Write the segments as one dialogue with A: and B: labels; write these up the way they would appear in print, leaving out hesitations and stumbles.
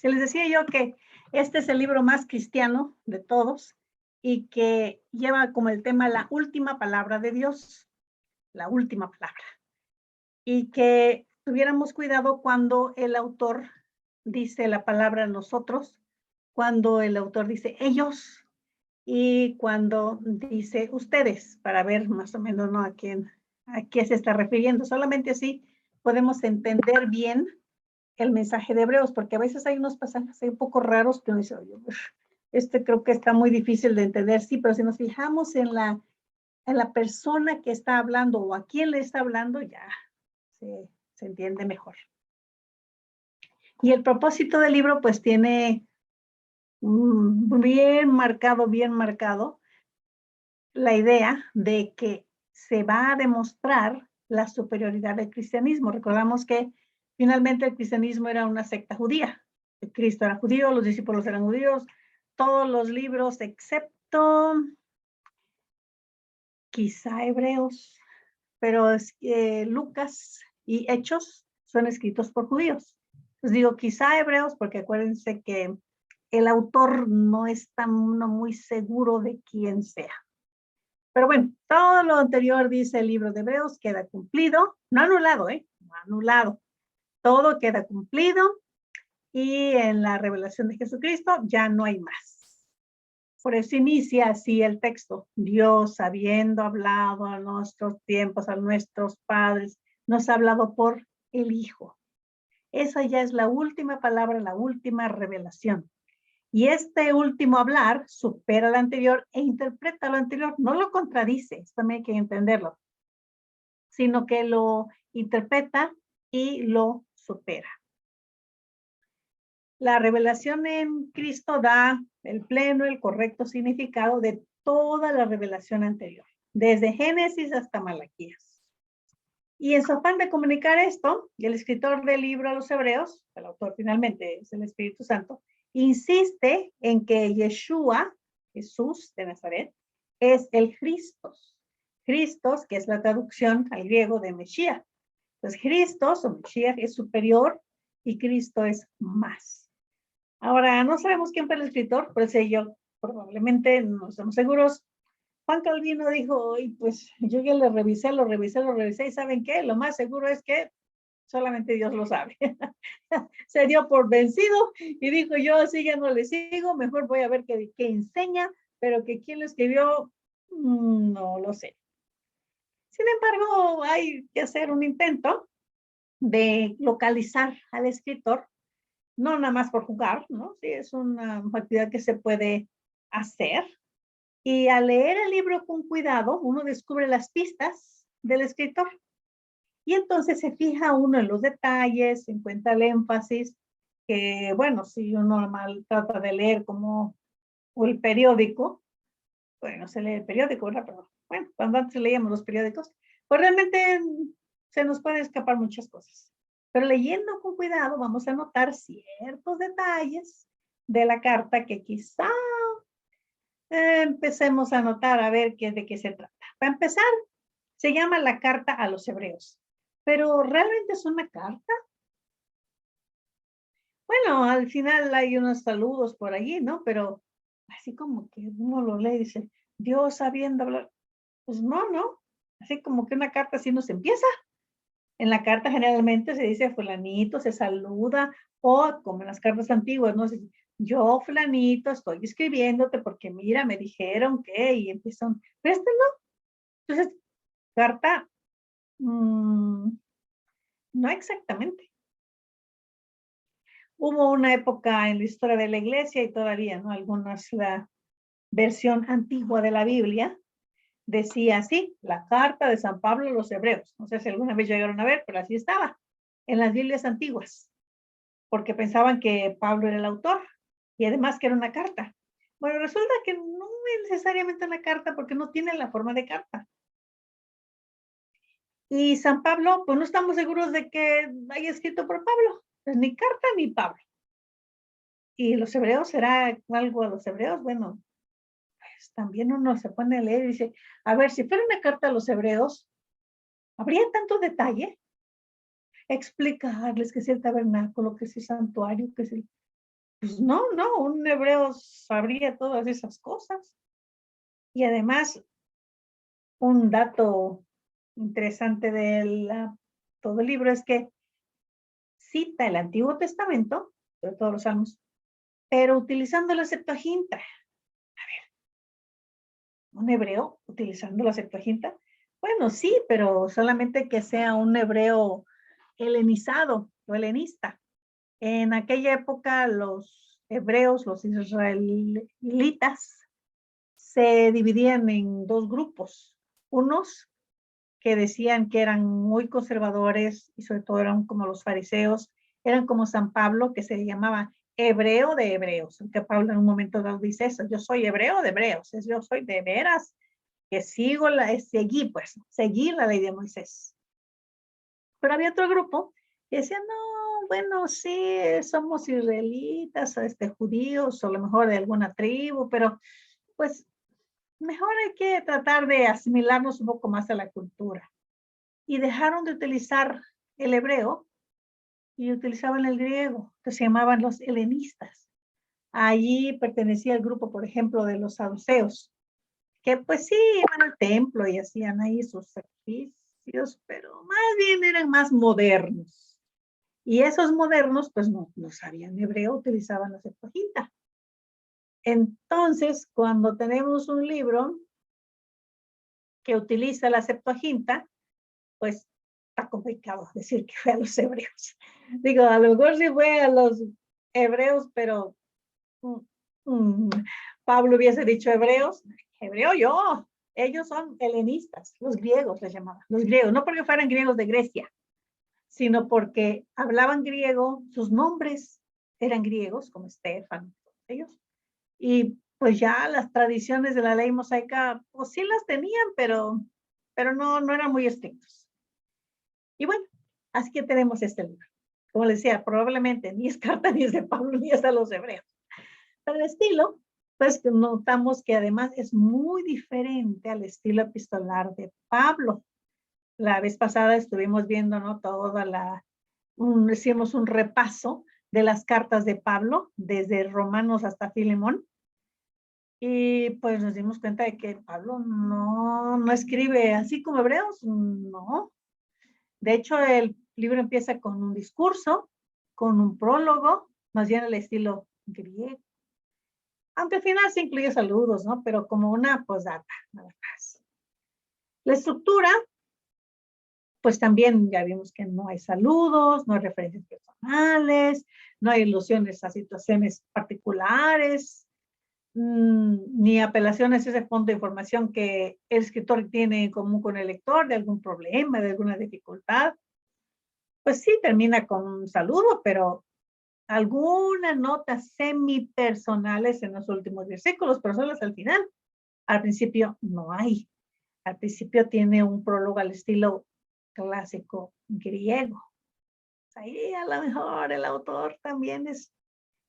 A: Se les decía yo que este es el libro más cristiano de todos y que lleva como el tema la última palabra de Dios, la última palabra. Y que tuviéramos cuidado cuando el autor dice la palabra nosotros, cuando el autor dice ellos y cuando dice ustedes, para ver más o menos, ¿no?, a qué se está refiriendo. Solamente así podemos entender bien el mensaje de Hebreos, porque a veces hay unos pasajes un poco raros que uno dice, oye, este creo que está muy difícil de entender, sí, pero si nos fijamos en la persona que está hablando o a quién le está hablando, ya se entiende mejor. Y el propósito del libro, pues tiene bien marcado la idea de que se va a demostrar la superioridad del cristianismo. Recordamos que finalmente el cristianismo era una secta judía. Cristo era judío, los discípulos eran judíos, todos los libros excepto quizá Hebreos, pero Lucas y Hechos son escritos por judíos. Les digo quizá Hebreos porque acuérdense que el autor no está uno muy seguro de quién sea. Pero bueno, todo lo anterior, dice el libro de Hebreos, queda cumplido, no anulado, no anulado. Todo queda cumplido y en la revelación de Jesucristo ya no hay más. Por eso inicia así el texto. Dios, habiendo hablado a nuestros tiempos, a nuestros padres, nos ha hablado por el Hijo. Esa ya es la última palabra, la última revelación. Y este último hablar supera lo anterior e interpreta lo anterior. No lo contradice, esto también hay que entenderlo, sino que lo interpreta y lo supera. La revelación en Cristo da el pleno, el correcto significado de toda la revelación anterior, desde Génesis hasta Malaquías. Y en su afán de comunicar esto, el escritor del libro a los Hebreos, el autor finalmente es el Espíritu Santo, insiste en que Yeshua, Jesús de Nazaret, es el Christos. Christos, que es la traducción al griego de Mesías. Entonces, Christos o Mesías es superior y Cristo es más. Ahora, no sabemos quién fue el escritor, por eso yo probablemente no estamos seguros. Juan Calvino dijo, y pues yo ya lo revisé, y ¿saben qué? Lo más seguro es que solamente Dios lo sabe. Se dio por vencido y dijo, yo así ya no le sigo, mejor voy a ver qué enseña, pero que quién lo escribió, no lo sé. Sin embargo, hay que hacer un intento de localizar al escritor, no nada más por jugar, ¿no? Sí, es una actividad que se puede hacer. Y al leer el libro con cuidado, uno descubre las pistas del escritor. Y entonces se fija uno en los detalles, encuentra el énfasis, que bueno, si uno normal trata de leer como el periódico, bueno, se lee el periódico, ¿verdad? Pero bueno, cuando antes leíamos los periódicos, pues realmente se nos pueden escapar muchas cosas. Pero leyendo con cuidado vamos a notar ciertos detalles de la carta que quizá empecemos a notar a ver de qué se trata. Para empezar, se llama la carta a los Hebreos. Pero ¿realmente es una carta? Bueno, al final hay unos saludos por allí, ¿no? Pero así como que uno lo lee y dice, Dios sabiendo hablar. Pues no. Así como que una carta así no se empieza. En la carta generalmente se dice fulanito, se saluda, o como en las cartas antiguas, ¿no? Yo fulanito estoy escribiéndote porque mira, me dijeron que, y empiezan, pero este no. Entonces, carta, no exactamente. Hubo una época en la historia de la iglesia y todavía, ¿no? Algunas, la versión antigua de la Biblia decía así, la carta de San Pablo a los Hebreos. No sé si alguna vez llegaron a ver, pero así estaba en las Biblias antiguas, porque pensaban que Pablo era el autor y además que era una carta. Bueno, resulta que no es necesariamente una carta porque no tiene la forma de carta. Y San Pablo, pues no estamos seguros de que haya escrito por Pablo. Pues ni carta ni Pablo. Y los Hebreos, ¿será algo a los Hebreos? Bueno, pues también uno se pone a leer y dice, a ver, si fuera una carta a los Hebreos, ¿habría tanto detalle? Explicarles qué es el tabernáculo, qué es el santuario, qué es el... Pues no, un hebreo sabría todas esas cosas. Y además, un dato interesante de todo el libro es que cita el Antiguo Testamento, de todos los salmos, pero utilizando la Septuaginta. ¿Un hebreo utilizando la Septuaginta? Bueno, sí, pero solamente que sea un hebreo helenizado o helenista. En aquella época los hebreos, los israelitas, se dividían en dos grupos. Unos que decían que eran muy conservadores y sobre todo eran como los fariseos, eran como San Pablo, que se llamaba hebreo de hebreos, aunque Pablo en un momento dado dice eso, yo soy hebreo de hebreos, yo soy de veras que seguí la ley de Moisés. Pero había otro grupo que decía, no, bueno, sí, somos israelitas, judíos, o a lo mejor de alguna tribu, pero pues mejor hay que tratar de asimilarnos un poco más a la cultura. Y dejaron de utilizar el hebreo y utilizaban el griego, que se llamaban los helenistas. Allí pertenecía el grupo, por ejemplo, de los saduceos, que pues sí, iban al templo y hacían ahí sus sacrificios, pero más bien eran más modernos. Y esos modernos, pues no sabían hebreo, utilizaban la Septuaginta. Entonces, cuando tenemos un libro que utiliza la Septuaginta, pues está complicado decir que fue a los hebreos. Digo, a lo mejor sí fue a los hebreos, pero Pablo hubiese dicho hebreos, hebreo yo, ellos son helenistas, los griegos les llamaban, los griegos, no porque fueran griegos de Grecia, sino porque hablaban griego, sus nombres eran griegos, como Estefan, ellos, y pues ya las tradiciones de la ley mosaica, pues sí las tenían, pero no eran muy estrictos. Y bueno, así que tenemos este libro. Como les decía, probablemente ni es carta ni es de Pablo ni es de los hebreos. Pero el estilo, pues notamos que además es muy diferente al estilo epistolar de Pablo. La vez pasada estuvimos viendo, ¿no? Hicimos un repaso de las cartas de Pablo, desde Romanos hasta Filemón. Y pues nos dimos cuenta de que Pablo no escribe así como hebreos, no. De hecho, el libro empieza con un discurso, con un prólogo, más bien el estilo griego. Aunque al final se incluye saludos, ¿no? Pero como una postdata, nada más. La estructura, pues también ya vimos que no hay saludos, no hay referencias personales, no hay ilusiones a situaciones particulares, ni apelaciones a ese fondo de información que el escritor tiene en común con el lector, de algún problema, de alguna dificultad. Pues sí, termina con un saludo, pero algunas notas semipersonales en los últimos versículos, pero solo al final. Al principio no hay. Al principio tiene un prólogo al estilo clásico griego. Ahí a lo mejor el autor también es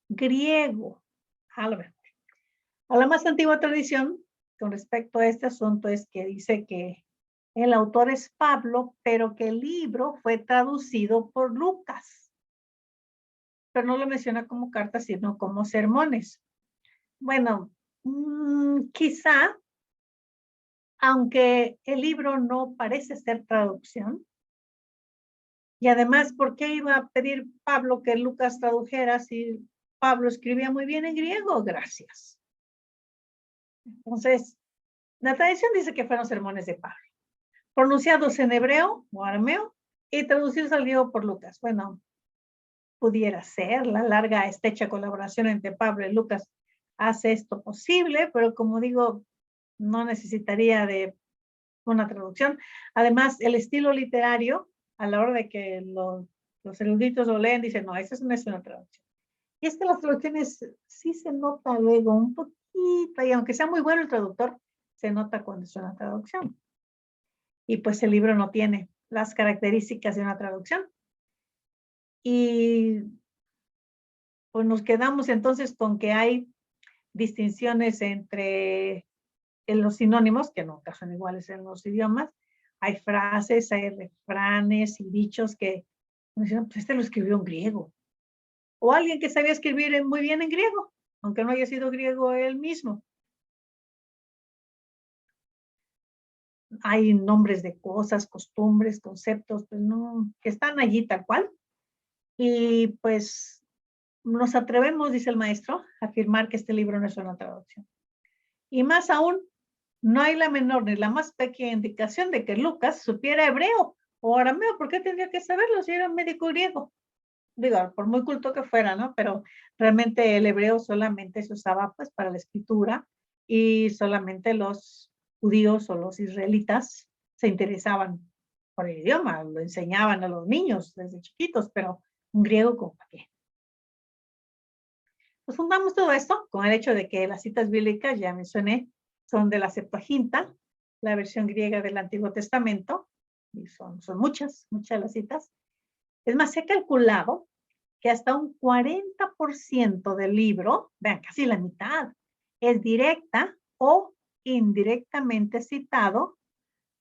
A: griego. A lo mejor. A la más antigua tradición con respecto a este asunto es que dice que el autor es Pablo, pero que el libro fue traducido por Lucas. Pero no lo menciona como cartas, sino como sermones. Bueno, quizá, aunque el libro no parece ser traducción, y además, ¿por qué iba a pedir Pablo que Lucas tradujera si Pablo escribía muy bien en griego? Gracias. Entonces, la tradición dice que fueron sermones de Pablo, pronunciados en hebreo o arameo y traducidos al griego por Lucas. Bueno, pudiera ser, la larga, estrecha colaboración entre Pablo y Lucas hace esto posible, pero como digo, no necesitaría de una traducción. Además, el estilo literario, a la hora de que los eruditos lo leen, dicen, no, esa no es una traducción. Y es que las traducciones sí se nota luego un poquito, y aunque sea muy bueno el traductor, se nota cuando es una traducción. Y pues el libro no tiene las características de una traducción. Y pues nos quedamos entonces con que hay distinciones entre en los sinónimos, que nunca son iguales en los idiomas. Hay frases, hay refranes y dichos que dicen, pues este lo escribió un griego. o alguien que sabía escribir muy bien en griego, aunque no haya sido griego él mismo. Hay nombres de cosas, costumbres, conceptos, pues no, que están allí tal cual. Y pues nos atrevemos, dice el maestro, a afirmar que este libro no es una traducción. Y más aún, no hay la menor ni la más pequeña indicación de que Lucas supiera hebreo o arameo. ¿Por qué tendría que saberlo si era médico griego? Digo, por muy culto que fuera, ¿no? Pero realmente el hebreo solamente se usaba pues para la escritura y solamente los judíos o los israelitas se interesaban por el idioma, lo enseñaban a los niños desde chiquitos, pero un griego como para qué. Pues fundamos todo esto con el hecho de que las citas bíblicas, ya mencioné, son de la Septuaginta, la versión griega del Antiguo Testamento, y son muchas las citas. Es más, se ha calculado que hasta un 40% del libro, vean, casi la mitad, es directa o indirectamente citado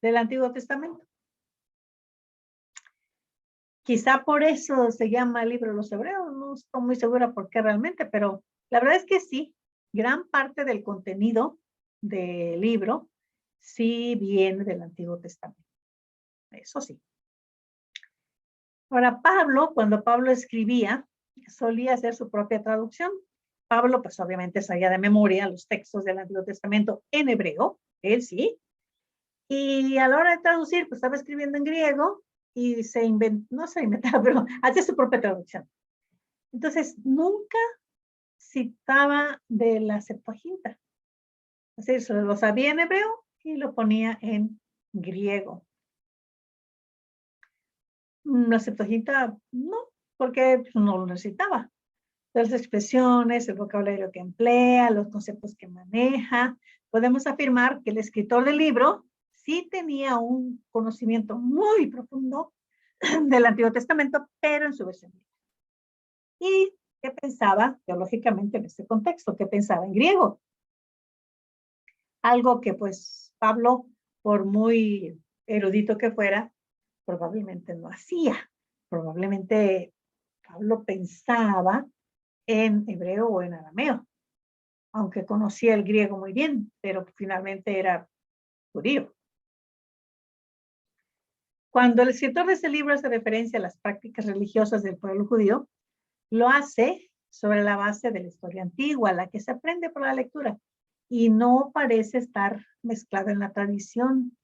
A: del Antiguo Testamento. Quizá por eso se llama el libro de los Hebreos, no estoy muy segura por qué realmente, pero la verdad es que sí, gran parte del contenido del libro sí viene del Antiguo Testamento. Eso sí. Ahora, cuando Pablo escribía, solía hacer su propia traducción. Pablo, pues obviamente sabía de memoria los textos del Antiguo Testamento en hebreo, él sí, y a la hora de traducir, pues estaba escribiendo en griego y no se inventaba, pero hacía su propia traducción. Entonces, nunca citaba de la Septuaginta. Es decir, lo sabía en hebreo y lo ponía en griego. La Septuaginta no, porque pues, no lo necesitaba. Las expresiones, el vocabulario que emplea, los conceptos que maneja. Podemos afirmar que el escritor del libro sí tenía un conocimiento muy profundo del Antiguo Testamento, pero en su versión. ¿Y qué pensaba teológicamente en este contexto? ¿Qué pensaba en griego? Algo que pues Pablo, por muy erudito que fuera, probablemente no hacía. Probablemente Pablo pensaba en hebreo o en arameo, aunque conocía el griego muy bien, pero finalmente era judío. Cuando el escritor de ese libro hace referencia a las prácticas religiosas del pueblo judío, lo hace sobre la base de la historia antigua, la que se aprende por la lectura, y no parece estar mezclado en la tradición.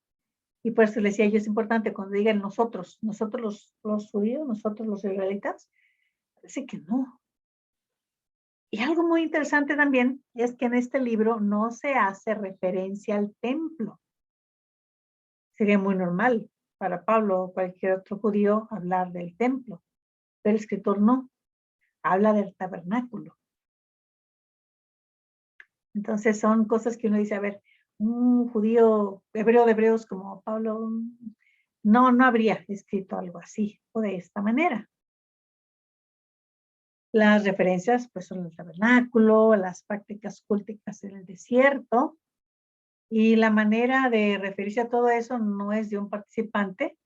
A: Y por eso les decía yo, es importante cuando digan nosotros los judíos, nosotros los israelitas, parece que no. Y algo muy interesante también es que en este libro no se hace referencia al templo. Sería muy normal para Pablo o cualquier otro judío hablar del templo, pero el escritor no, habla del tabernáculo. Entonces son cosas que uno dice, a ver, un judío hebreo de hebreos como Pablo no habría escrito algo así o de esta manera. Las referencias pues son el tabernáculo, las prácticas culticas en el desierto, y la manera de referirse a todo eso no es de un participante,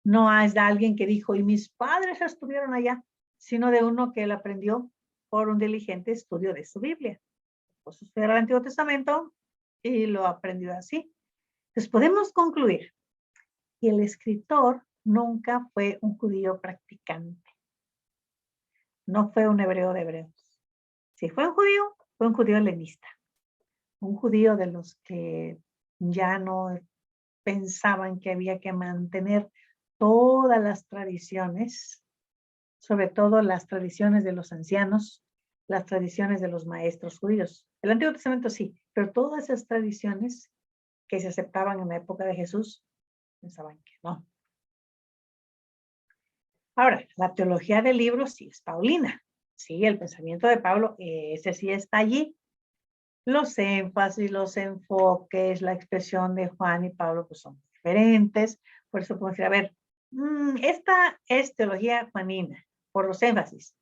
A: no es de alguien que dijo, y mis padres estuvieron allá, sino de uno que él aprendió por un diligente estudio de su Biblia. Pues estudiar el Antiguo Testamento y lo aprendió así. Entonces podemos concluir que el escritor nunca fue un judío practicante. No fue un hebreo de hebreos. Si fue un judío helenista. Un judío de los que ya no pensaban que había que mantener todas las tradiciones, sobre todo las tradiciones de los ancianos, las tradiciones de los maestros judíos. El Antiguo Testamento sí, pero todas esas tradiciones que se aceptaban en la época de Jesús, pensaban que no. Ahora, la teología del libro sí es paulina. Sí, el pensamiento de Pablo, ese sí está allí. Los énfasis, los enfoques, la expresión de Juan y Pablo pues son diferentes. Por eso podemos decir, a ver, esta es teología juanina, por los énfasis.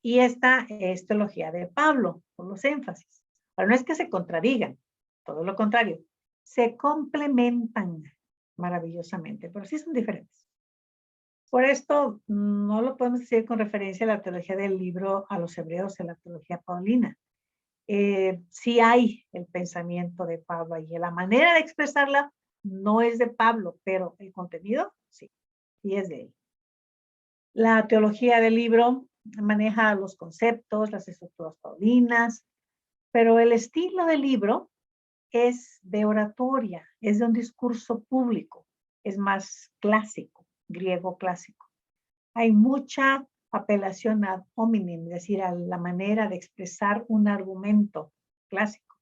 A: Y esta es teología de Pablo, por los énfasis. Pero no es que se contradigan, todo lo contrario. Se complementan maravillosamente, pero sí son diferentes. Por esto, no lo podemos decir con referencia a la teología del libro a los hebreos en la teología paulina. Sí hay el pensamiento de Pablo y la manera de expresarla no es de Pablo, pero el contenido sí, y es de él. La teología del libro maneja los conceptos, las estructuras paulinas, pero el estilo del libro es de oratoria, es de un discurso público, es más clásico, griego clásico. Hay mucha apelación ad hominem, es decir, a la manera de expresar un argumento clásico.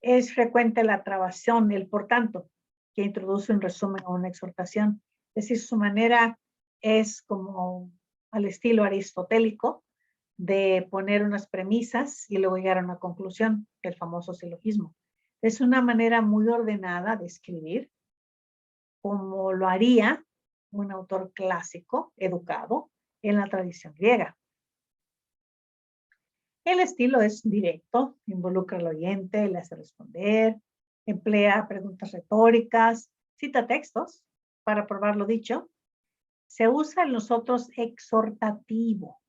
A: Es frecuente la trabación, el por tanto, que introduce un resumen o una exhortación. Es decir, su manera es como al estilo aristotélico de poner unas premisas y luego llegar a una conclusión, el famoso silogismo. Es una manera muy ordenada de escribir, como lo haría un autor clásico, educado, en la tradición griega. El estilo es directo, involucra al oyente, le hace responder, emplea preguntas retóricas, cita textos para probar lo dicho. Se usa en nosotros exhortativo,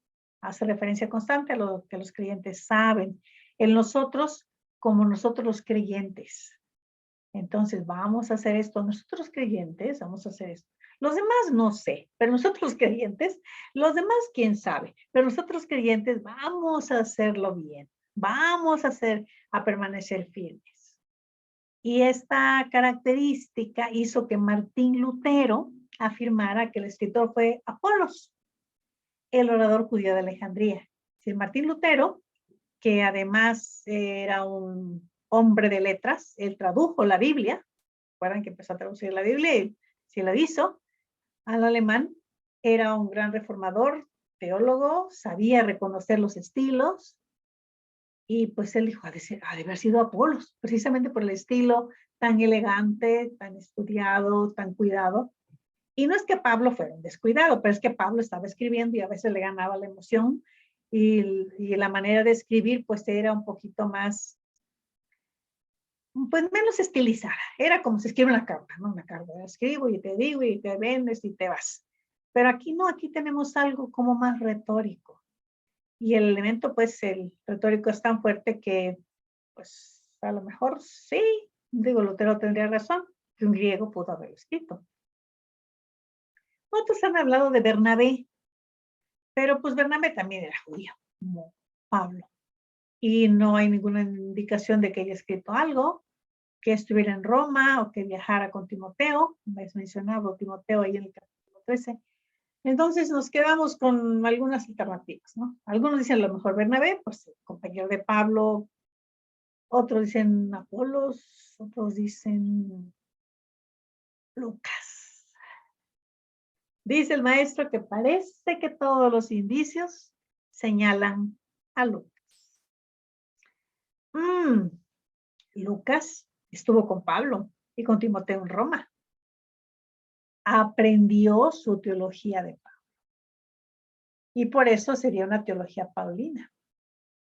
A: hace referencia constante a lo que los creyentes saben. En nosotros, como nosotros los creyentes. Entonces, vamos a hacer esto. Nosotros creyentes, vamos a hacer esto. Los demás no sé, pero nosotros creyentes, los demás quién sabe, pero nosotros creyentes vamos a hacerlo bien. Vamos a permanecer firmes. Y esta característica hizo que Martín Lutero afirmara que el escritor fue Apolos, el orador judío de Alejandría. Si Martín Lutero, que además era un hombre de letras, él tradujo la Biblia, recuerdan que empezó a traducir la Biblia y se la hizo al alemán, era un gran reformador, teólogo, sabía reconocer los estilos, y pues él dijo, ha de haber sido Apolos, precisamente por el estilo tan elegante, tan estudiado, tan cuidado. Y no es que Pablo fuera un descuidado, pero es que Pablo estaba escribiendo y a veces le ganaba la emoción y la manera de escribir pues era un poquito más, pues menos estilizada. Era como se escribe una carta, ¿no? Una carta, escribo y te digo y te vendes y te vas. Pero aquí no, aquí tenemos algo como más retórico. Y el elemento, pues el retórico es tan fuerte que, pues a lo mejor sí, digo, Lutero tendría razón, que un griego pudo haberlo escrito. Otros han hablado de Bernabé, pero pues Bernabé también era judío, como Pablo. Y no hay ninguna indicación de que haya escrito algo, que estuviera en Roma o que viajara con Timoteo. Me has mencionado Timoteo ahí en el capítulo 13. Entonces nos quedamos con algunas alternativas, ¿no? Algunos dicen a lo mejor Bernabé, pues el compañero de Pablo. Otros dicen Apolos, otros dicen Lucas. Dice el maestro que parece que todos los indicios señalan a Lucas. Lucas estuvo con Pablo y con Timoteo en Roma. Aprendió su teología de Pablo. Y por eso sería una teología paulina.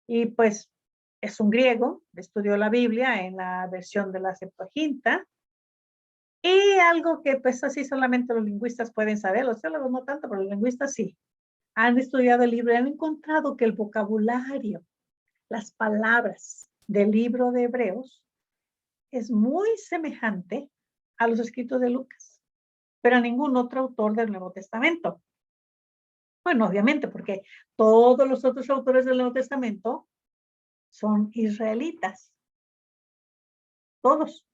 A: Y pues es un griego, estudió la Biblia en la versión de la Septuaginta. Y algo que pues así solamente los lingüistas pueden saber, los teólogos no tanto, pero los lingüistas sí. Han estudiado el libro y han encontrado que el vocabulario, las palabras del libro de Hebreos es muy semejante a los escritos de Lucas, pero a ningún otro autor del Nuevo Testamento. Bueno, obviamente, porque todos los otros autores del Nuevo Testamento son israelitas. Todos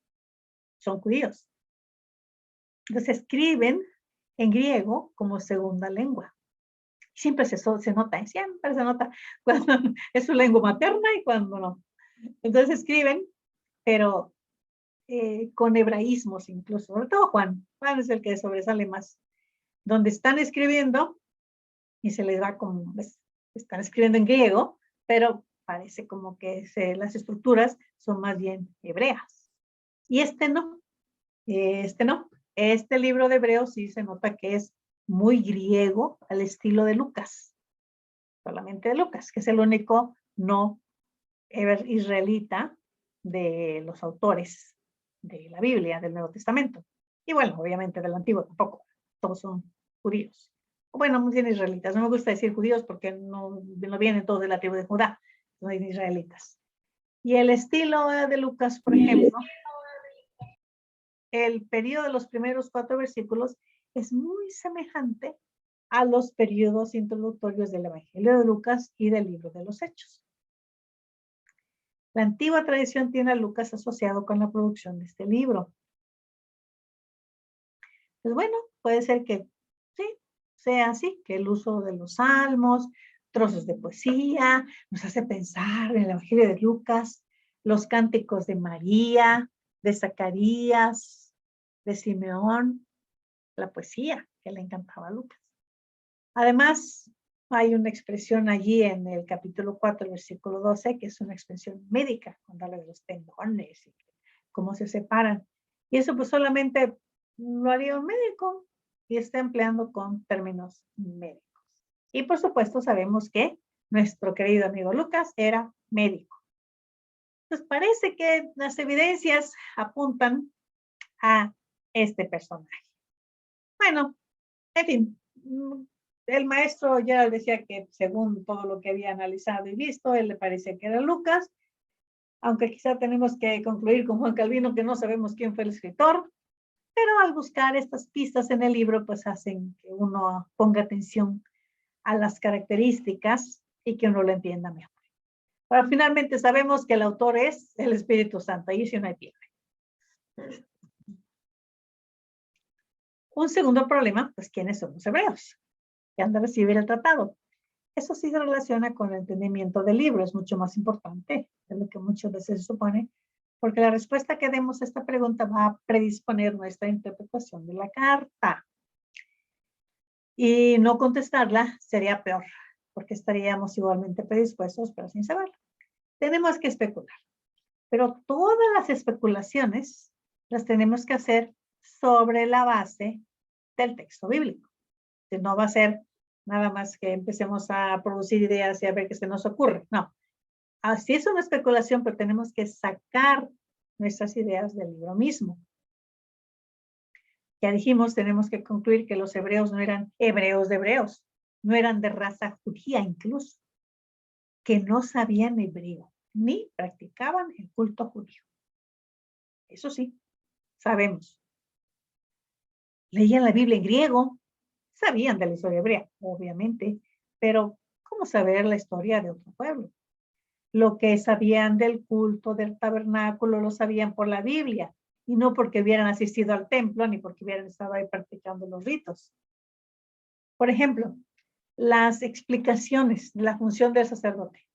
A: son judíos. Entonces escriben en griego como segunda lengua. Siempre se nota, siempre se nota cuando es su lengua materna y cuando no. Entonces escriben, pero con hebraísmos incluso, sobre todo Juan. Juan es el que sobresale más. Donde están escribiendo y se les va como, están escribiendo en griego, pero parece como que las estructuras son más bien hebreas. Y este no. Este libro de Hebreos sí se nota que es muy griego al estilo de Lucas, solamente de Lucas, que es el único no israelita de los autores de la Biblia, del Nuevo Testamento. Y bueno, obviamente del Antiguo tampoco, todos son judíos. Bueno, muy bien israelitas. No me gusta decir judíos porque no vienen todos de la tribu de Judá, son israelitas. Y el estilo de Lucas, por ejemplo, el periodo de los primeros 4 versículos es muy semejante a los periodos introductorios del Evangelio de Lucas y del libro de los Hechos. La antigua tradición tiene a Lucas asociado con la producción de este libro. Pues bueno, puede ser que sí, sea así, que el uso de los salmos, trozos de poesía, nos hace pensar en el Evangelio de Lucas, los cánticos de María, de Zacarías, de Simeón, la poesía que le encantaba a Lucas. Además, hay una expresión allí en el capítulo 4, versículo 12, que es una expresión médica, cuando habla de los tendones y cómo se separan. Y eso pues solamente lo haría un médico y está empleando con términos médicos. Y por supuesto sabemos que nuestro querido amigo Lucas era médico. Entonces parece que las evidencias apuntan a este personaje. Bueno, en fin, el maestro ya decía que según todo lo que había analizado y visto, él le parecía que era Lucas, aunque quizá tenemos que concluir con Juan Calvino que no sabemos quién fue el escritor, pero al buscar estas pistas en el libro, pues hacen que uno ponga atención a las características y que uno lo entienda mejor. Pero finalmente sabemos que el autor es el Espíritu Santo, ahí sí no hay pierde. Un segundo problema, pues ¿quiénes son los hebreos? Que han de recibir el tratado. Eso sí se relaciona con el entendimiento del libro, es mucho más importante de lo que muchas veces se supone, porque la respuesta que demos a esta pregunta va a predisponer nuestra interpretación de la carta. Y no contestarla sería peor, porque estaríamos igualmente predispuestos, pero sin saberlo. Tenemos que especular, pero todas las especulaciones las tenemos que hacer sobre la base del texto bíblico. Que no va a ser nada más que empecemos a producir ideas y a ver qué se nos ocurre. No, así es una especulación, pero tenemos que sacar nuestras ideas del libro mismo. Ya dijimos, tenemos que concluir que los hebreos no eran hebreos de hebreos, no eran de raza judía incluso, que no sabían hebreo, ni practicaban el culto judío. Eso sí, sabemos. Leían la Biblia en griego, sabían de la historia hebrea, obviamente, pero ¿cómo saber la historia de otro pueblo? Lo que sabían del culto del tabernáculo lo sabían por la Biblia y no porque hubieran asistido al templo ni porque hubieran estado ahí practicando los ritos. Por ejemplo, las explicaciones de la función del sacerdote.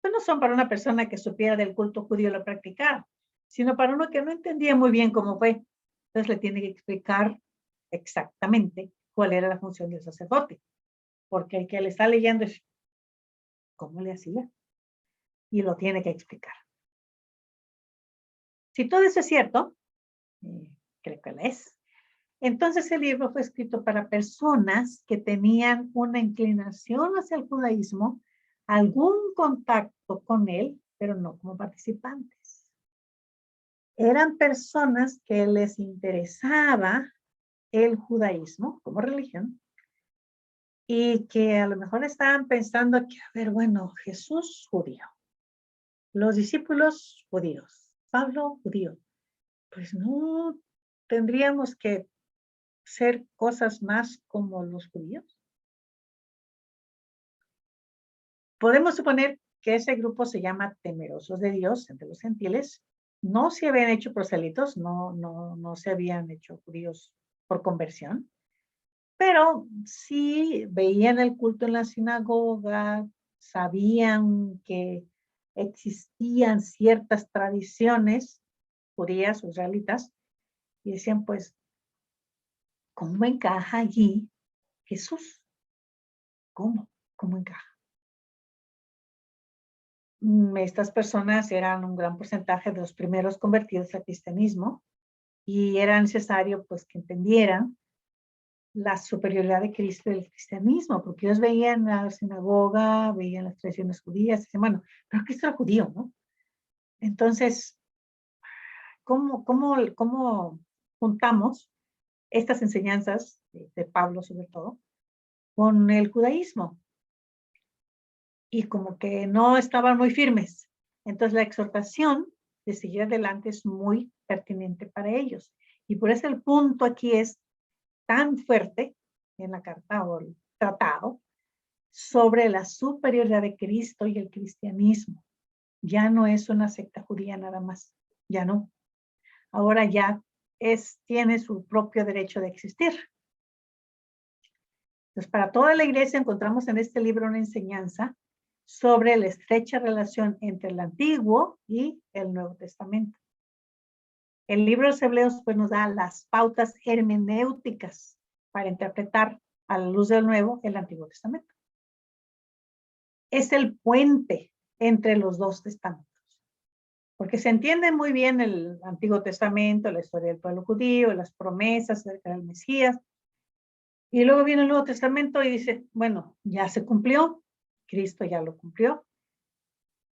A: Pues no son para una persona que supiera del culto judío y lo practicara, sino para uno que no entendía muy bien cómo fue. Entonces le tiene que explicar exactamente cuál era la función del sacerdote, porque el que le está leyendo es cómo le hacía y lo tiene que explicar. Si todo eso es cierto, creo que lo es, entonces el libro fue escrito para personas que tenían una inclinación hacia el judaísmo, algún contacto con él, pero no como participantes. Eran personas que les interesaba el judaísmo como religión y que a lo mejor estaban pensando que, a ver, bueno, Jesús judío, los discípulos judíos, Pablo judío, pues no tendríamos que ser cosas más como los judíos. Podemos suponer que ese grupo se llama temerosos de Dios entre los gentiles. No se habían hecho proselitos, no se habían hecho judíos por conversión, pero sí veían el culto en la sinagoga, sabían que existían ciertas tradiciones judías o israelitas y decían, pues, ¿cómo encaja allí Jesús? ¿Cómo encaja? Estas personas eran un gran porcentaje de los primeros convertidos al cristianismo y era necesario pues que entendieran la superioridad de Cristo y del cristianismo, porque ellos veían la sinagoga, veían las tradiciones judías, y decían, bueno, pero Cristo era judío, ¿no? Entonces, ¿cómo juntamos estas enseñanzas de Pablo sobre todo, con el judaísmo. Y como que no estaban muy firmes. Entonces la exhortación de seguir adelante es muy pertinente para ellos. Y por eso el punto aquí es tan fuerte en la carta o el tratado sobre la superioridad de Cristo y el cristianismo. Ya no es una secta judía nada más, ya no. Ahora ya tiene su propio derecho de existir. Entonces, para toda la iglesia encontramos en este libro una enseñanza sobre la estrecha relación entre el Antiguo y el Nuevo Testamento. El libro de los Hebreos pues, nos da las pautas hermenéuticas para interpretar a la luz del Nuevo el Antiguo Testamento. Es el puente entre los dos testamentos. Porque se entiende muy bien el Antiguo Testamento, la historia del pueblo judío, las promesas acerca del Mesías. Y luego viene el Nuevo Testamento y dice, bueno, ya se cumplió, Cristo ya lo cumplió.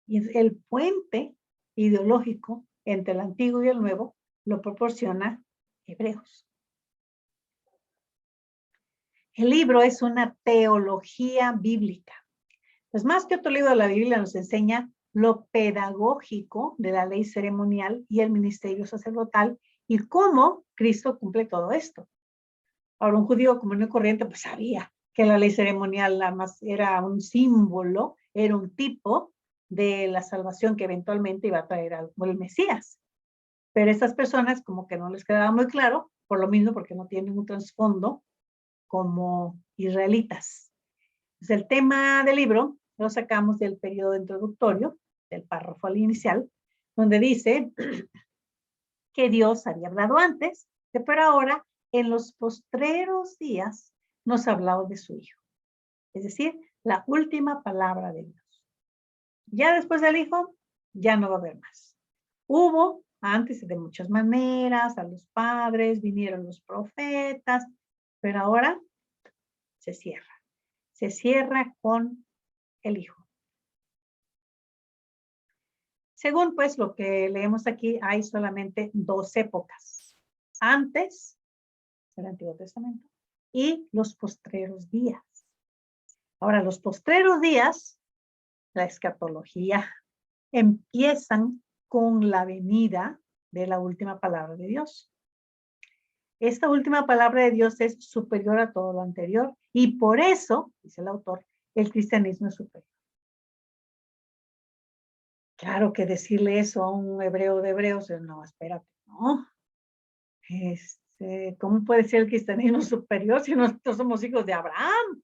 A: Y el puente ideológico entre el Antiguo y el Nuevo lo proporciona Hebreos. El libro es una teología bíblica. Pues más que otro libro de la Biblia nos enseña lo pedagógico de la ley ceremonial y el ministerio sacerdotal y cómo Cristo cumple todo esto. Ahora, un judío común y corriente pues sabía que la ley ceremonial nada más era un símbolo, era un tipo de la salvación que eventualmente iba a traer el Mesías. Pero estas personas como que no les quedaba muy claro, por lo mismo porque no tienen un trasfondo como israelitas. Entonces, el tema del libro lo sacamos del periodo introductorio, del párrafo al inicial, donde dice que Dios había hablado antes, pero ahora en los postreros días nos ha hablado de su Hijo. Es decir, la última palabra de Dios. Ya después del Hijo, ya no va a haber más. Hubo antes de muchas maneras, a los padres, vinieron los profetas, pero ahora se cierra. Se cierra con el Hijo. Según pues lo que leemos aquí, hay solamente dos épocas. Antes del Antiguo Testamento y los postreros días. Ahora, los postreros días, la escatología, empiezan con la venida de la última palabra de Dios. Esta última palabra de Dios es superior a todo lo anterior y por eso, dice el autor, el cristianismo es superior. Claro que decirle eso a un hebreo de hebreos, no, espérate, no. ¿Cómo puede ser el cristianismo superior si nosotros somos hijos de Abraham?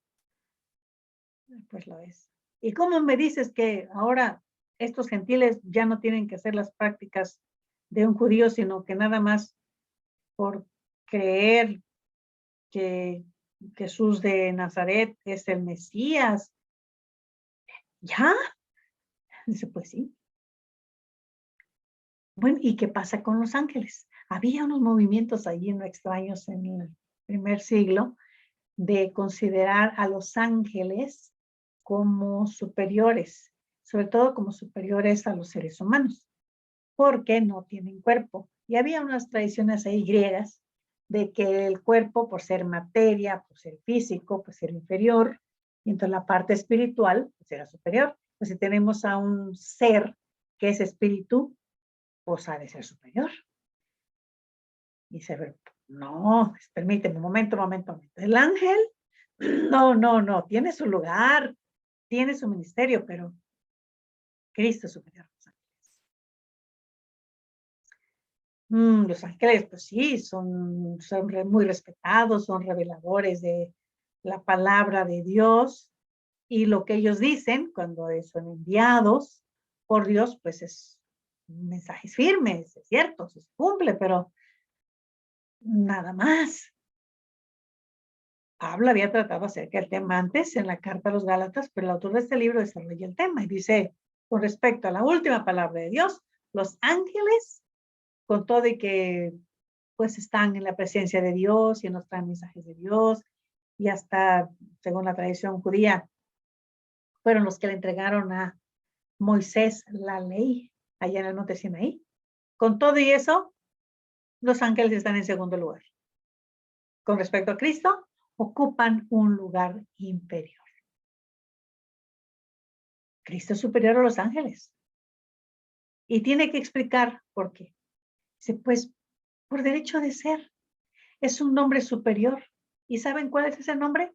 A: Pues lo es. ¿Y cómo me dices que ahora estos gentiles ya no tienen que hacer las prácticas de un judío, sino que nada más por creer que Jesús de Nazaret es el Mesías? ¿Ya? Dice, pues sí. Bueno, ¿y qué pasa con los ángeles? Había unos movimientos allí no extraños en el primer siglo de considerar a los ángeles como superiores, sobre todo como superiores a los seres humanos, porque no tienen cuerpo. Y había unas tradiciones ahí griegas de que el cuerpo, por ser materia, por ser físico, pues era inferior, y entonces la parte espiritual pues era superior. Pues si tenemos a un ser que es espíritu, pues ha de ser superior. Y dice, no, permíteme, un momento. El ángel, no, tiene su lugar, tiene su ministerio, pero Cristo es superior a los ángeles. Los ángeles, pues sí, son muy respetados, son reveladores de la palabra de Dios y lo que ellos dicen cuando son enviados por Dios, pues es mensajes firmes, es cierto, se cumple, pero nada más. Pablo había tratado acerca del tema antes en la carta a los Gálatas, pero el autor de este libro desarrolla el tema y dice, con respecto a la última palabra de Dios, los ángeles, con todo y que pues están en la presencia de Dios y nos traen mensajes de Dios y hasta, según la tradición judía, fueron los que le entregaron a Moisés la ley allá en el monte Sinaí. Con todo y eso, los ángeles están en segundo lugar. con respecto a Cristo, ocupan un lugar inferior. Cristo es superior a los ángeles. Y tiene que explicar por qué. Dice, pues, por derecho de ser. Es un nombre superior. ¿Y saben cuál es ese nombre?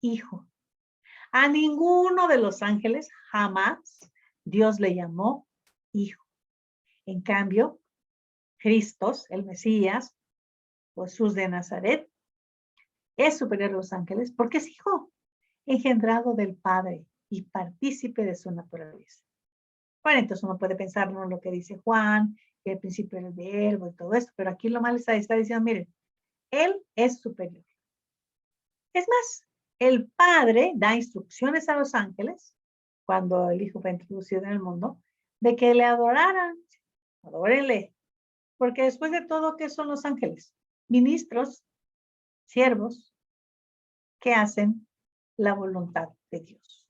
A: Hijo. A ninguno de los ángeles jamás Dios le llamó hijo. En cambio, Cristo, el Mesías, Jesús de Nazaret, es superior a los ángeles porque es hijo, engendrado del Padre y partícipe de su naturaleza. Bueno, entonces uno puede pensar en lo que dice Juan, que al principio era el verbo y todo esto, pero aquí lo mal está diciendo, miren, él es superior. Es más, el Padre da instrucciones a los ángeles, cuando el Hijo fue introducido en el mundo, de que le adoraran, adórenle, porque después de todo, ¿qué son los ángeles? Ministros, siervos, que hacen la voluntad de Dios,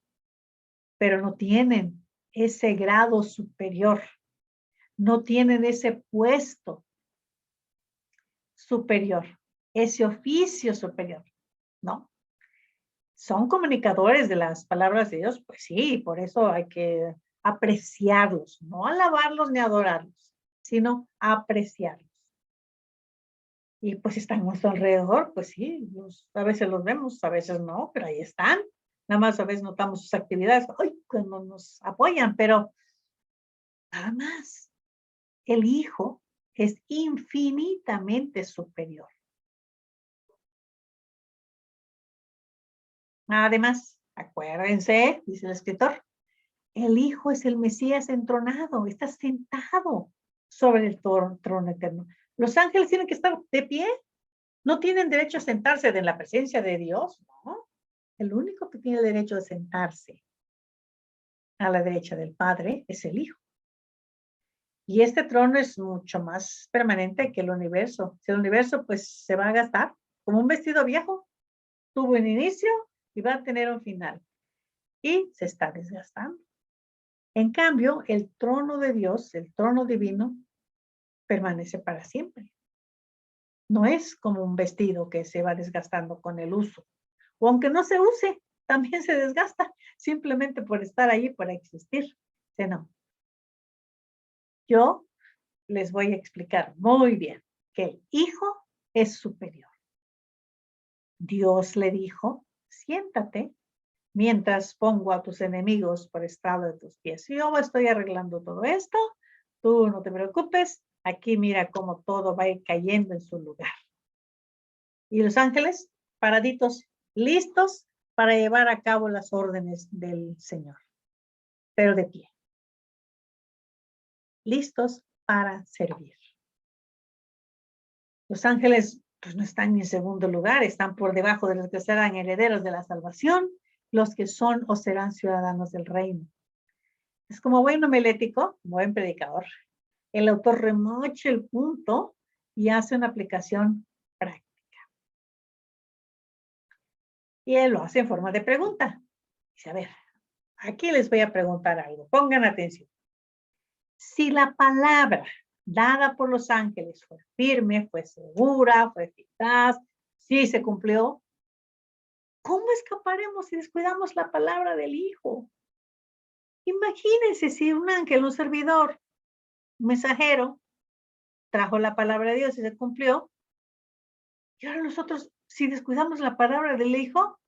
A: pero no tienen ese grado superior, no tienen ese puesto superior, ese oficio superior, ¿no? Son comunicadores de las palabras de Dios, pues sí, por eso hay que apreciarlos, no alabarlos ni adorarlos, sino apreciarlos. Y pues están a nuestro alrededor, pues sí, a veces los vemos, a veces no, pero ahí están. Nada más a veces notamos sus actividades, ¡ay!, cuando nos apoyan, pero nada más. El Hijo es infinitamente superior. Además, acuérdense, dice el escritor, el Hijo es el Mesías entronado, está sentado sobre el trono eterno. Los ángeles tienen que estar de pie, no tienen derecho a sentarse en la presencia de Dios, ¿no? El único que tiene derecho a sentarse a la derecha del Padre es el Hijo. Y este trono es mucho más permanente que el universo. Si el universo pues se va a gastar como un vestido viejo, tuvo un inicio y va a tener un final. Y se está desgastando. En cambio, el trono de Dios, el trono divino, permanece para siempre. No es como un vestido que se va desgastando con el uso. O aunque no se use, también se desgasta, simplemente por estar ahí, por existir. ¿Sí, no? Yo les voy a explicar muy bien que el Hijo es superior. Dios le dijo, siéntate mientras pongo a tus enemigos por estrado de tus pies. Yo estoy arreglando todo esto, tú no te preocupes, aquí mira cómo todo va a ir cayendo en su lugar. Y los ángeles paraditos, listos para llevar a cabo las órdenes del Señor, pero de pie. Listos para servir. Los ángeles pues no están en segundo lugar, están por debajo de los que serán herederos de la salvación, los que son o serán ciudadanos del reino. Es como buen homilético, buen predicador. El autor remocha el punto y hace una aplicación práctica. Y él lo hace en forma de pregunta. Dice, a ver, aquí les voy a preguntar algo. Pongan atención. Si la palabra dada por los ángeles fue firme, fue segura, fue eficaz, sí se cumplió, ¿cómo escaparemos si descuidamos la palabra del Hijo? Imagínense si un ángel, un servidor, un mensajero, trajo la palabra de Dios y se cumplió, y ahora nosotros, si descuidamos la palabra del Hijo,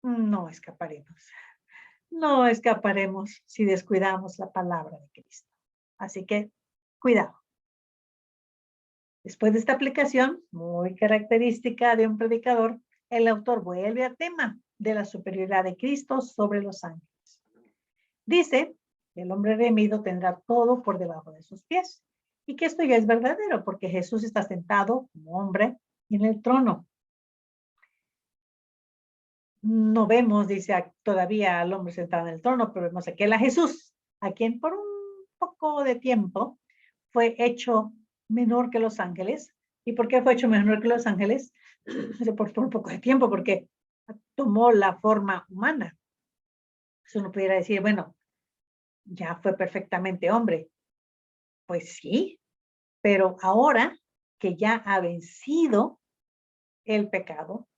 A: no escaparemos. No escaparemos si descuidamos la palabra de Cristo. Así que, cuidado. Después de esta aplicación, muy característica de un predicador, el autor vuelve al tema de la superioridad de Cristo sobre los ángeles. Dice que el hombre redimido tendrá todo por debajo de sus pies y que esto ya es verdadero porque Jesús está sentado como hombre en el trono. No vemos, dice todavía al hombre sentado en el trono, pero vemos aquí a Jesús, a quien por un poco de tiempo fue hecho menor que los ángeles. ¿Y por qué fue hecho menor que los ángeles? Por un poco de tiempo, porque tomó la forma humana. Eso uno pudiera decir, bueno, ya fue perfectamente hombre. Pues sí, pero ahora que ya ha vencido el pecado,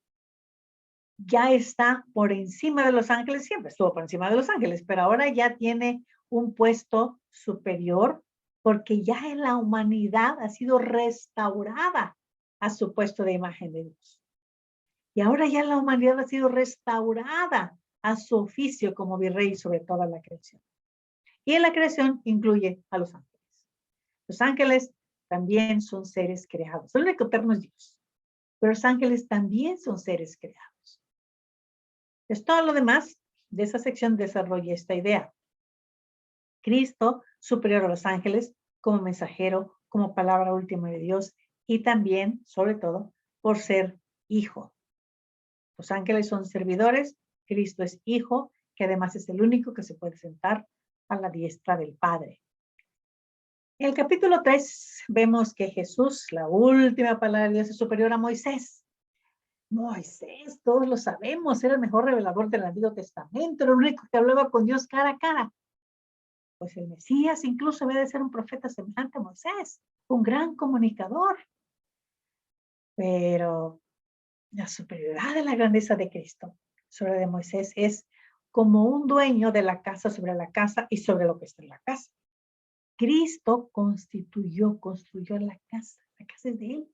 A: ya está por encima de los ángeles, siempre estuvo por encima de los ángeles, pero ahora ya tiene un puesto superior porque ya en la humanidad ha sido restaurada a su puesto de imagen de Dios. Y ahora ya la humanidad ha sido restaurada a su oficio como virrey sobre toda la creación. Y en la creación incluye a los ángeles. Los ángeles también son seres creados. El único eterno es Dios. Pero los ángeles también son seres creados. Es todo lo demás de esa sección desarrolla esta idea. Cristo superior a los ángeles como mensajero, como palabra última de Dios y también, sobre todo, por ser hijo. Los ángeles son servidores, Cristo es hijo, que además es el único que se puede sentar a la diestra del Padre. En el capítulo 3 vemos que Jesús, la última palabra de Dios, es superior a Moisés. Moisés, todos lo sabemos, era el mejor revelador del Antiguo Testamento, era el único que hablaba con Dios cara a cara. Pues el Mesías incluso debe de ser un profeta semejante a Moisés, un gran comunicador. Pero la superioridad de la grandeza de Cristo sobre la de Moisés es como un dueño de la casa sobre la casa y sobre lo que está en la casa. Cristo construyó la casa es de él.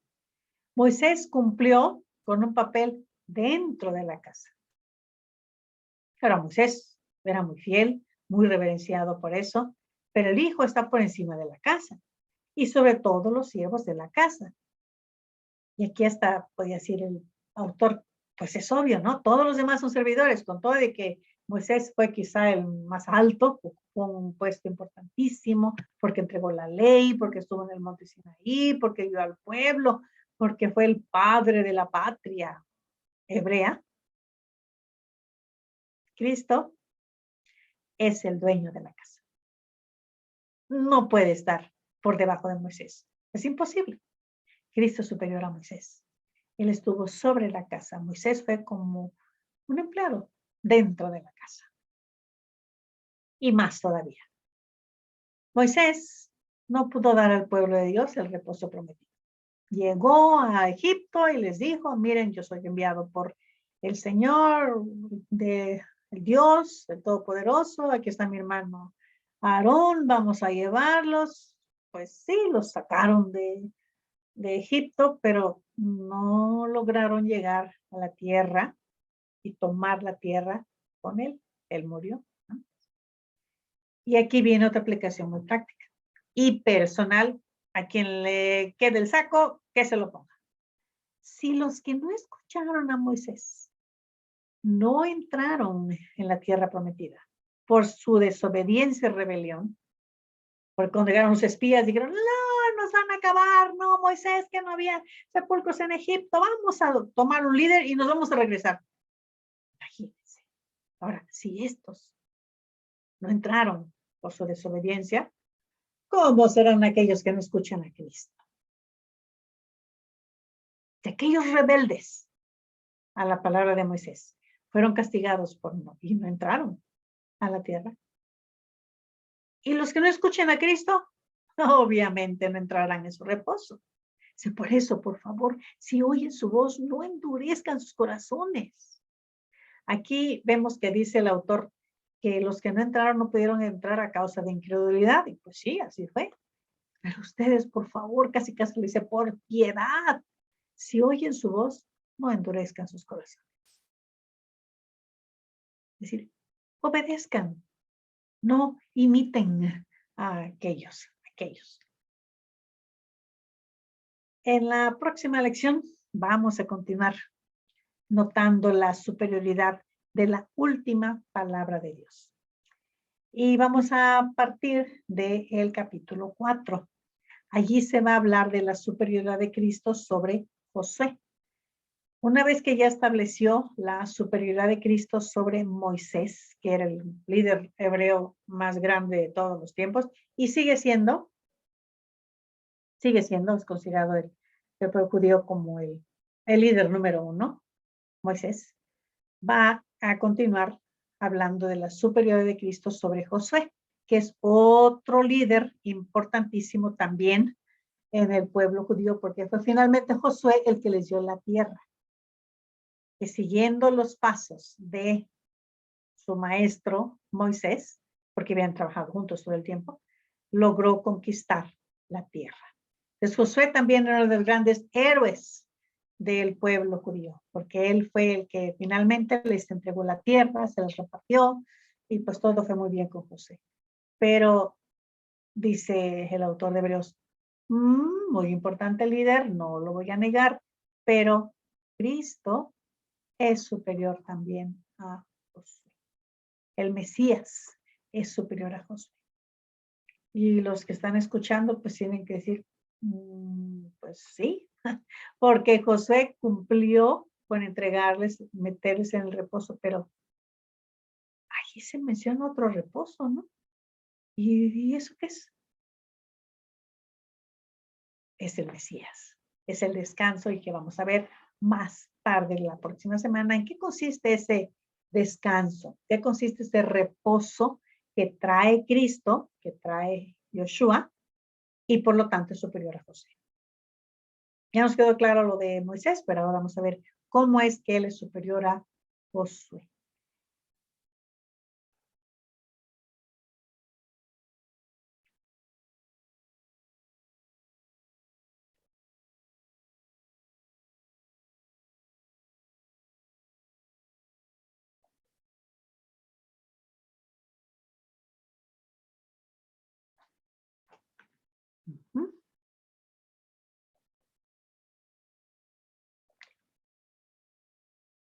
A: Moisés cumplió con un papel dentro de la casa. Pero Moisés era muy fiel, muy reverenciado por eso, pero el hijo está por encima de la casa y sobre todo los siervos de la casa. Y aquí hasta podía decir el autor, pues es obvio, ¿no? Todos los demás son servidores, con todo de que Moisés fue quizá el más alto, ocupó un puesto importantísimo, porque entregó la ley, porque estuvo en el monte Sinaí, porque ayudó al pueblo, porque fue el padre de la patria hebrea. Cristo es el dueño de la casa. No puede estar por debajo de Moisés. Es imposible. Cristo es superior a Moisés. Él estuvo sobre la casa. Moisés fue como un empleado dentro de la casa. Y más todavía. Moisés no pudo dar al pueblo de Dios el reposo prometido. Llegó a Egipto y les dijo, miren, yo soy enviado por el Señor, el Dios, el Todopoderoso, aquí está mi hermano Aarón, vamos a llevarlos. Pues sí, los sacaron de Egipto, pero no lograron llegar a la tierra y tomar la tierra con él. Él murió, ¿no? Y aquí viene otra aplicación muy práctica y personal. A quien le quede el saco, que se lo ponga. Si los que no escucharon a Moisés no entraron en la tierra prometida por su desobediencia y rebelión, porque cuando llegaron los espías dijeron, no, nos van a acabar, no, Moisés, que no había sepulcros en Egipto, vamos a tomar un líder y nos vamos a regresar. Imagínense. Ahora, si estos no entraron por su desobediencia, ¿cómo serán aquellos que no escuchan a Cristo? De aquellos rebeldes a la palabra de Moisés fueron castigados por no, y no entraron a la tierra. Y los que no escuchen a Cristo, obviamente no entrarán en su reposo. Por eso, por favor, si oyen su voz, no endurezcan sus corazones. Aquí vemos que dice el autor que los que no entraron no pudieron entrar a causa de incredulidad. Y pues sí, así fue. Pero ustedes, por favor, casi le dice, por piedad, si oyen su voz, no endurezcan sus corazones. Es decir, obedezcan, no imiten a aquellos. En la próxima lección vamos a continuar notando la superioridad de la última palabra de Dios. Y vamos a partir del capítulo 4. Allí se va a hablar de la superioridad de Cristo sobre Josué. Una vez que ya estableció la superioridad de Cristo sobre Moisés, que era el líder hebreo más grande de todos los tiempos, y sigue siendo, es considerado el pueblo judío como el líder número 1, Moisés, va a continuar hablando de la superioridad de Cristo sobre Josué, que es otro líder importantísimo también en el pueblo judío, porque fue finalmente Josué el que les dio la tierra. Que siguiendo los pasos de su maestro Moisés, porque habían trabajado juntos todo el tiempo, logró conquistar la tierra. Entonces Josué también era uno de los grandes héroes del pueblo judío, porque él fue el que finalmente les entregó la tierra, se los repartió, y pues todo fue muy bien con José. Pero, dice el autor de Hebreos, muy importante líder, no lo voy a negar, pero Cristo es superior también a Josué. El Mesías es superior a Josué. Y los que están escuchando, pues tienen que decir, pues sí, porque Josué cumplió con entregarles, meterles en el reposo, pero ahí se menciona otro reposo, ¿no? ¿Y eso qué es? Es el Mesías, es el descanso y que vamos a ver más tarde la próxima semana en qué consiste ese descanso, qué consiste ese reposo que trae Cristo, que trae Yoshua, y por lo tanto es superior a José. Ya nos quedó claro lo de Moisés, pero ahora vamos a ver cómo es que él es superior a Josué.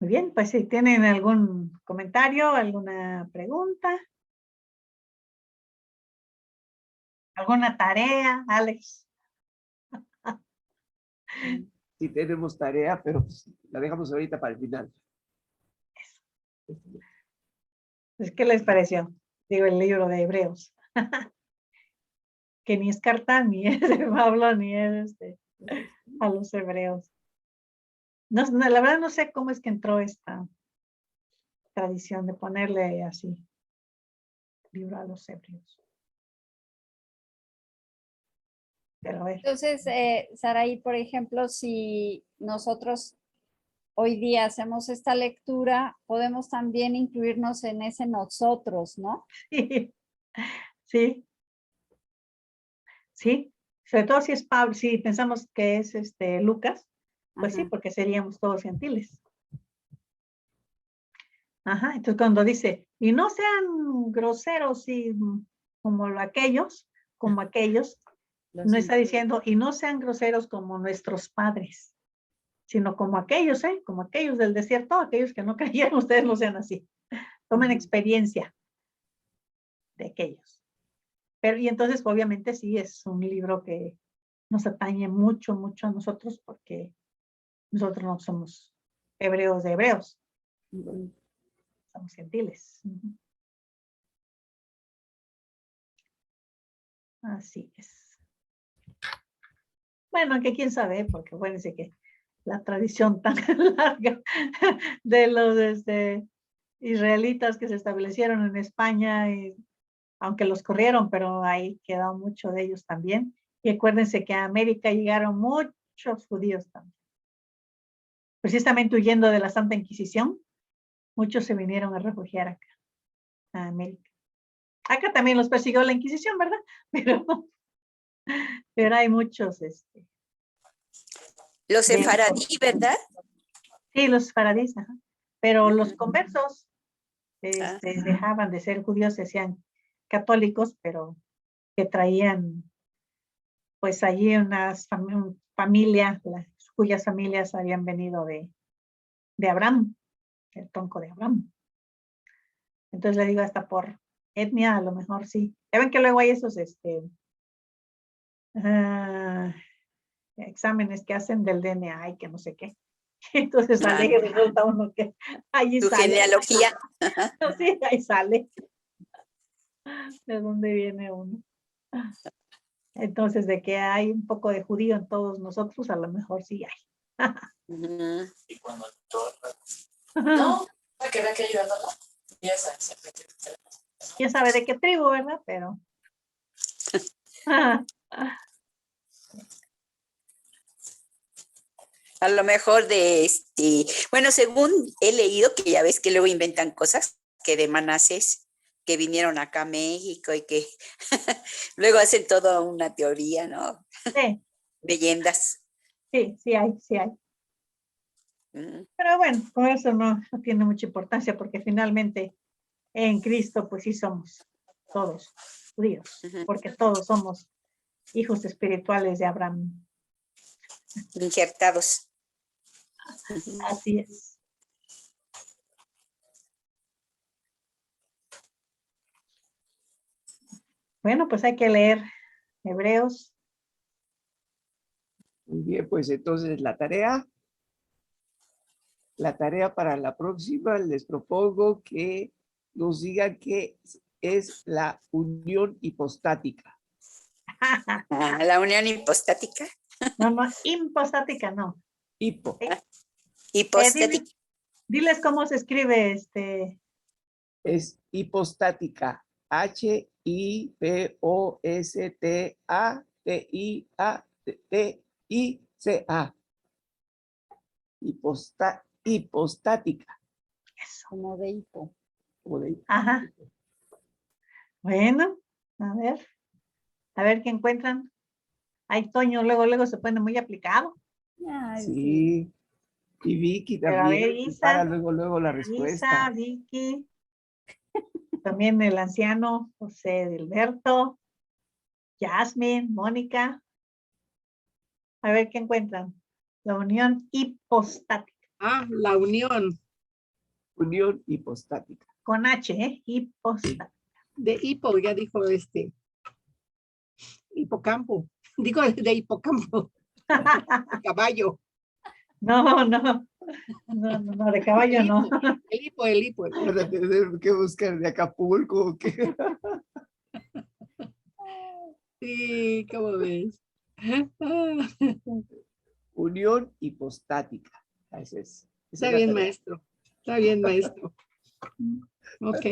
A: Muy bien, pues si tienen algún comentario, alguna pregunta, alguna tarea, Alex.
B: Sí tenemos tarea, pero pues, la dejamos ahorita para el final.
A: ¿Qué les pareció? Digo, el libro de Hebreos. Que ni es carta, ni es de Pablo, ni es a los hebreos. No, la verdad no sé cómo es que entró esta tradición de ponerle así libro a los hebreos. Pero a ver.
C: Entonces, Saraí, por ejemplo, si nosotros hoy día hacemos esta lectura, podemos también incluirnos en ese nosotros, ¿no?
A: Sí, sí, sí. Sobre todo si es Pablo, si pensamos que es Lucas, pues sí, porque seríamos todos gentiles. Ajá, entonces cuando dice, y no sean groseros y como aquellos, no está diciendo, y no sean groseros como nuestros padres, sino como aquellos, como aquellos del desierto, aquellos que no creían, ustedes no sean así. Tomen experiencia de aquellos. Pero, y entonces, obviamente, sí, es un libro que nos atañe mucho, mucho a nosotros, porque nosotros no somos hebreos de hebreos, somos gentiles. Así es. Bueno, que quién sabe, porque acuérdense que la tradición tan larga de los israelitas que se establecieron en España, y, aunque los corrieron, pero ahí quedó mucho de ellos también. Y acuérdense que a América llegaron muchos judíos también. Precisamente huyendo de la Santa Inquisición, muchos se vinieron a refugiar acá, a América. Acá también los persiguió la Inquisición, ¿verdad? Pero hay muchos,
D: Los sefaradí, ¿verdad?
A: Sí, los faradís, pero los conversos dejaban de ser judíos, se hacían católicos, pero que traían pues allí unas familias, cuyas familias habían venido de Abraham, el tronco de Abraham. Entonces le digo, hasta por etnia, a lo mejor sí. Ya ven que luego hay esos exámenes que hacen del DNA y que no sé qué. Entonces sale y resulta uno que allí
D: Tu
A: sale.
D: genealogía.
A: Sí, ahí sale. ¿De dónde viene uno? Entonces, de que hay un poco de judío en todos nosotros, a lo mejor sí hay.
E: Y cuando no, me quedé aquí ayudándola. Y esa
A: Quién sabe de qué tribu, ¿verdad? Pero
D: A lo mejor bueno, según he leído, que ya ves que luego inventan cosas que de manaces que vinieron acá a México y que luego hacen toda una teoría, ¿no?
A: Sí,
D: Leyendas.
A: sí hay, sí hay.
D: Mm,
A: Pero bueno, con eso no tiene mucha importancia porque finalmente en Cristo pues sí somos todos judíos,
D: ujú.
A: porque todos somos hijos espirituales de Abraham.
D: Injertados. Ujú.
A: Así es. Bueno, pues hay que leer Hebreos.
B: Muy bien, pues entonces la tarea para la próxima les propongo que nos digan qué es la unión hipostática.
D: Ah, la unión hipostática.
A: No, no, impostática, no.
B: Hipo,
D: Hipostática.
A: Diles cómo se escribe
B: es hipostática. Hipostática. Hipostática.
A: eso.
C: Como de hipo.
B: Como de-
A: Ajá. Bueno, a ver qué encuentran. Ay, Toño, luego se pone muy aplicado.
C: Ay, sí.
B: Sí. Y Vicky
A: Pero a ver,
B: también prepara luego la respuesta.
A: Isa, Vicky, también el anciano José Dilberto, Jasmine, Mónica. A ver qué encuentran. La unión hipostática.
F: La unión
B: Unión hipostática.
A: Con H, hipostática.
F: de hipo, ya dijo hipocampo. Digo de hipocampo, de caballo.
A: No, de caballo no.
F: El hipo.
B: Van a tener que buscar de Acapulco. ¿O qué?
F: Sí, ¿cómo ves?
B: Unión hipostática. Esa es
F: Está
B: la
F: bien,
B: tarea.
F: maestro. Está bien, maestro. Ok.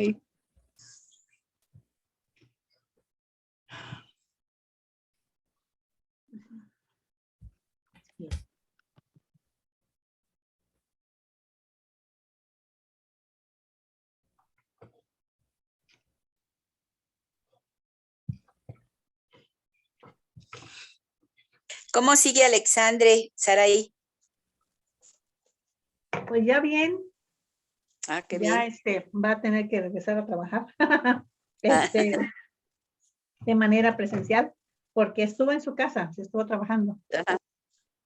D: ¿Cómo sigue Alexandre, Saraí?
A: Pues ya bien,
D: Ah, qué
A: ya
D: bien.
A: va a tener que regresar a trabajar
D: Ah,
A: de manera presencial, porque estuvo en su casa, se estuvo trabajando.
D: ajá,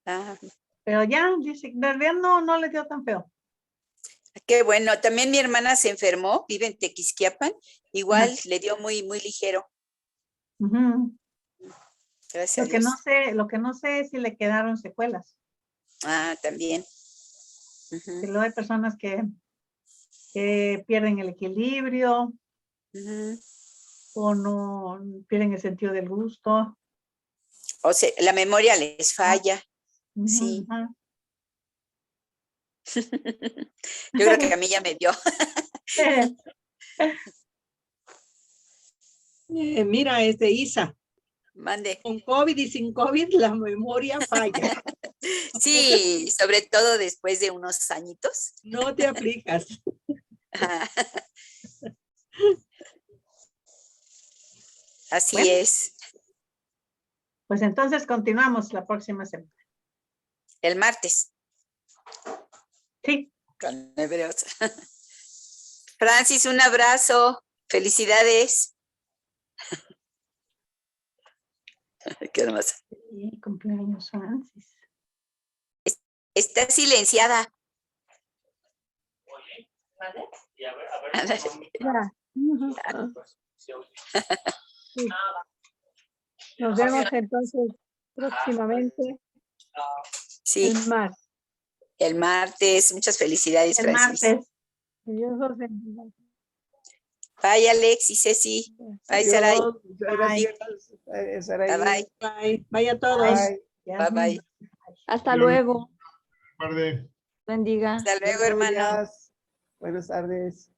D: ah,
A: Pero ya, dice, en realidad no le dio tan feo.
D: qué bueno. También mi hermana se enfermó, vive en Tequisquiapan. Igual
A: Ajá.
D: le dio muy, muy ligero.
A: Ujú.
D: Gracias a
A: Lo que
D: Dios.
A: no sé es si le quedaron secuelas.
D: Ah, también.
A: Que
D: Ujú,
A: luego hay personas que pierden el equilibrio
D: ujú.
A: o no pierden el sentido del gusto.
D: O sea, la memoria les falla.
A: Ujú,
D: Sí.
A: ajá.
D: Yo creo que a mí ya me dio.
F: Mira, Isa,
D: Mande.
F: con COVID y sin COVID, la memoria falla.
D: Sí, sobre todo después de unos añitos.
F: No te aplicas.
D: Ajá. Así
A: Bueno.
D: es.
A: Pues entonces continuamos la próxima semana.
D: El martes.
A: Sí,
D: Con Hebreos. Francis, un abrazo. Felicidades. Qué hermosa.
A: sí, cumpleaños Francis.
D: Está silenciada.
E: ¿Vale? Y a ver.
G: Ya. Ujú. Sí. Nos vemos entonces próximamente
D: Sí,
G: el martes.
D: el martes. Muchas felicidades,
A: El
D: Francis.
A: martes.
G: Que Dios los bendiga.
D: Bye, Alex y Ceci. Bye, Saray.
B: Adiós. Muchas gracias. Saraí.
D: Bye, bye.
F: Bye. Vaya a todos.
B: Bye.
D: Bye, bye.
G: Hasta luego.
H: Tarde.
G: Bendiga.
D: Hasta luego,
B: Buenos
D: hermano.
B: días. Buenas tardes.